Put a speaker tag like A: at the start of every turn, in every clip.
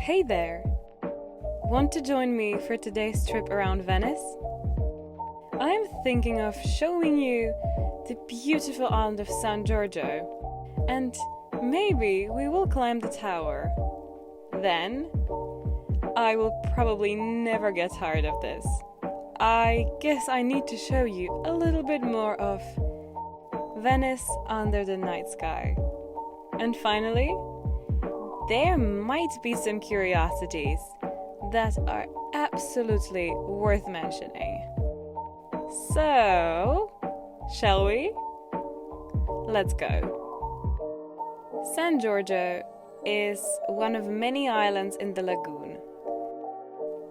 A: Hey there! Want to join me for today's trip around Venice? I'm thinking of showing you the beautiful island of San Giorgio, and maybe we will climb the tower. Then, I will probably never get tired of this. I guess I need to show you a little bit more of Venice under the night sky. And finally, there might be some curiosities that are absolutely worth mentioning. So, shall we? Let's go. San Giorgio is one of many islands in the lagoon.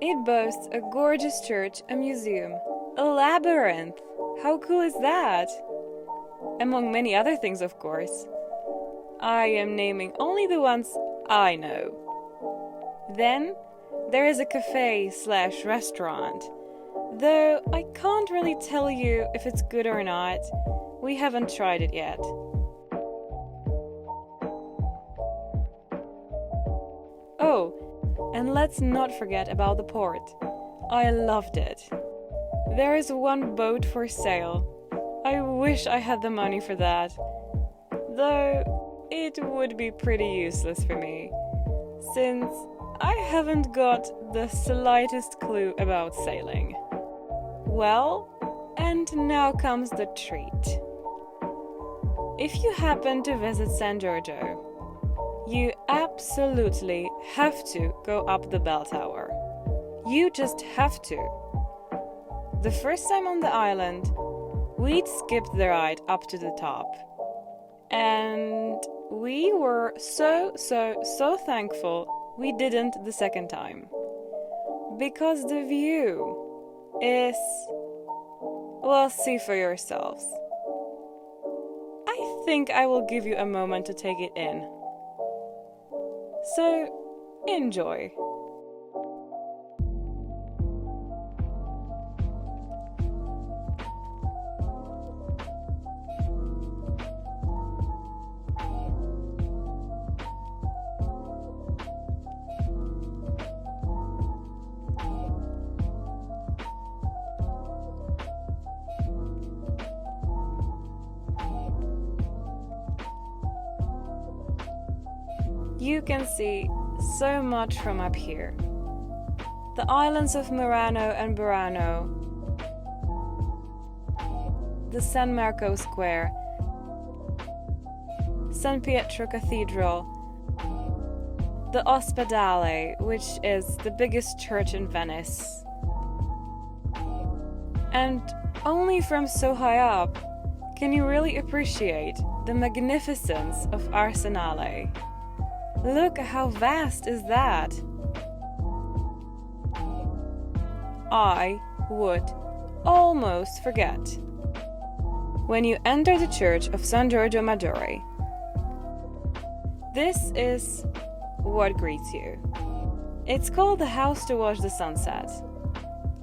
A: It boasts a gorgeous church, a museum, a labyrinth. How cool is that? Among many other things, of course. I am naming only the ones I know. Then there is a cafe/restaurant, though I can't really tell you if it's good or not. We haven't tried it yet. Oh, and let's not forget about the port. I loved it. There is one boat for sale. I wish I had the money for that, though it would be pretty useless for me, since I haven't got the slightest clue about sailing. Well, and now comes the treat. If you happen to visit San Giorgio, you absolutely have to go up the bell tower. You just have to. The first time on the island, we'd skipped the ride up to the top. And we were so thankful we didn't the second time. Because the view is... well, see for yourselves. I think I will give you a moment to take it in. So, enjoy. You can see so much from up here. The islands of Murano and Burano, the San Marco Square, San Pietro Cathedral, the Ospedale, which is the biggest church in Venice. And only from so high up can you really appreciate the magnificence of Arsenale. Look how vast is that! I would almost forget. When you enter the church of San Giorgio Maggiore, this is what greets you. It's called the house to watch the sunset.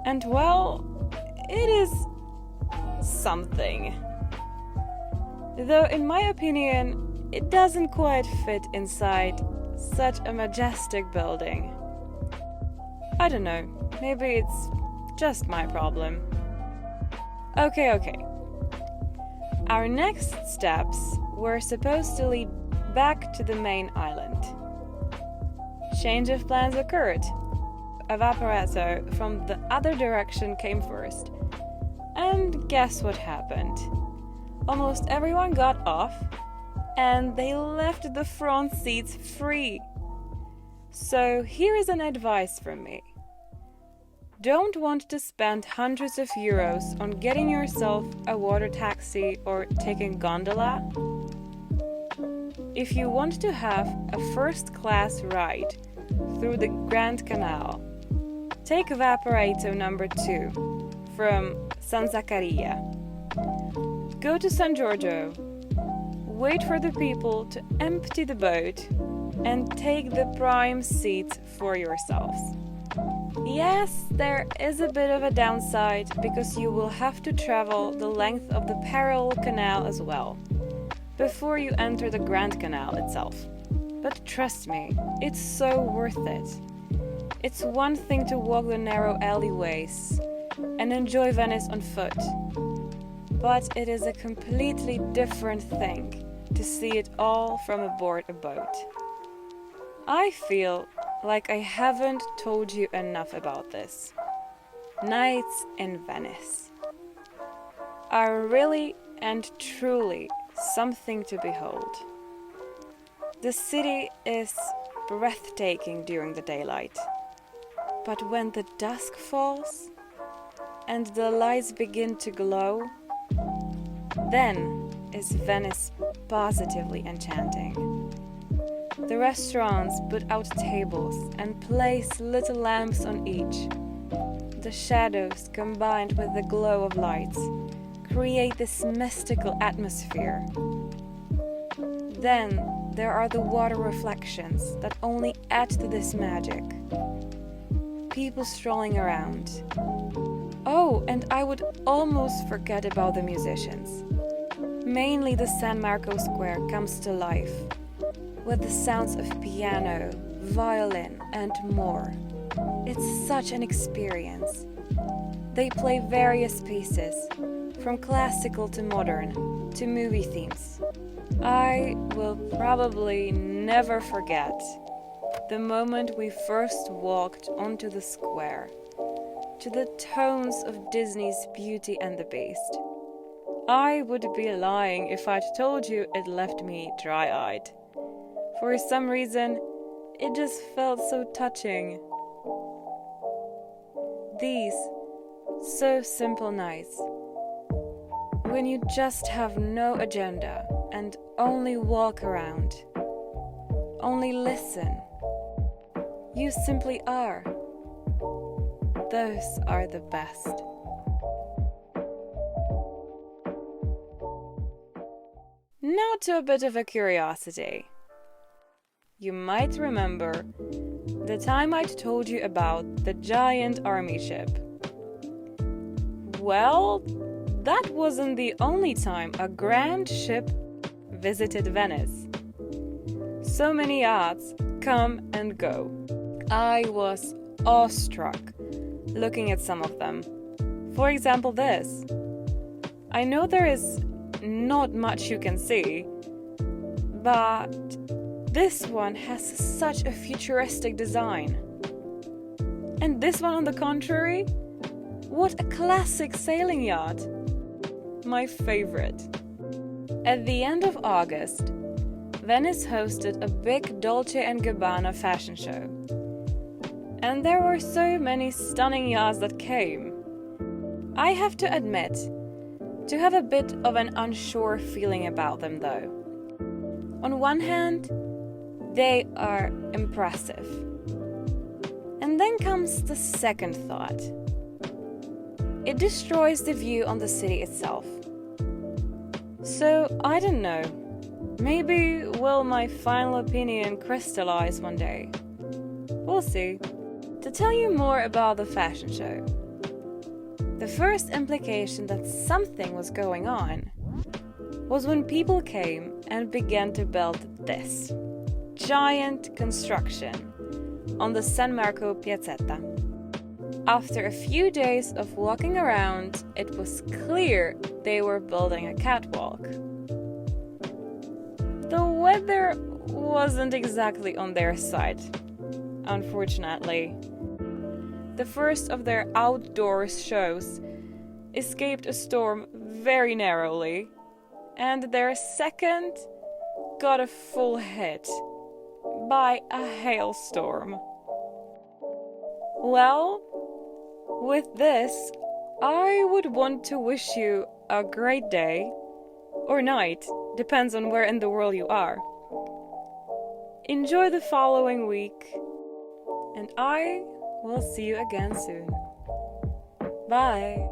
A: And well, it is something. Though in my opinion, it doesn't quite fit inside such a majestic building. I don't know, maybe it's just my problem. Okay. Our next steps were supposed to lead back to the main island. Change of plans occurred. A vaporetto from the other direction came first. And guess what happened? Almost everyone got off, and they left the front seats free. So here is an advice from me. Don't want to spend hundreds of euros on getting yourself a water taxi or taking gondola? If you want to have a first-class ride through the Grand Canal, take Vaporetto number 2 from San Zaccaria. Go to San Giorgio. Wait for the people to empty the boat and take the prime seats for yourselves. Yes, there is a bit of a downside because you will have to travel the length of the parallel canal as well before you enter the Grand Canal itself. But trust me, it's so worth it. It's one thing to walk the narrow alleyways and enjoy Venice on foot, but it is a completely different thing to see it all from aboard a boat. I feel like I haven't told you enough about this. Nights in Venice are really and truly something to behold. The city is breathtaking during the daylight, but when the dusk falls and the lights begin to glow, then is Venice positively enchanting. The restaurants put out tables and place little lamps on each. The shadows combined with the glow of lights create this mystical atmosphere. Then there are the water reflections that only add to this magic. People strolling around. Oh, and I would almost forget about the musicians. Mainly the San Marco Square comes to life with the sounds of piano, violin, and more. It's such an experience. They play various pieces, from classical to modern, to movie themes. I will probably never forget the moment we first walked onto the square, to the tones of Disney's Beauty and the Beast. I would be lying if I'd told you it left me dry-eyed. For some reason, it just felt so touching. These so simple nights, when you just have no agenda and only walk around, only listen. You simply are. Those are the best. Now to a bit of a curiosity. You might remember the time I'd told you about the giant army ship. Well, that wasn't the only time a grand ship visited Venice. So many yachts come and go. I was awestruck looking at some of them. For example, this. I know there is not much you can see, but this one has such a futuristic design. And this one, on the contrary, what a classic sailing yacht. My favorite. At the end of August, Venice hosted a big Dolce & Gabbana fashion show. And there were so many stunning yachts that came. I have to admit, to have a bit of an unsure feeling about them though. On one hand, they are impressive. And then comes the second thought. It destroys the view on the city itself. So, I don't know. Maybe will my final opinion crystallize one day? We'll see. To tell you more about the fashion show, the first implication that something was going on was when people came and began to build this giant construction on the San Marco Piazzetta. After a few days of walking around, it was clear they were building a catwalk. The weather wasn't exactly on their side, unfortunately. The first of their outdoor shows escaped a storm very narrowly, and their second got a full hit by a hailstorm. Well, with this, I would want to wish you a great day, or night, depends on where in the world you are. Enjoy the following week, and I will see you again soon. Bye!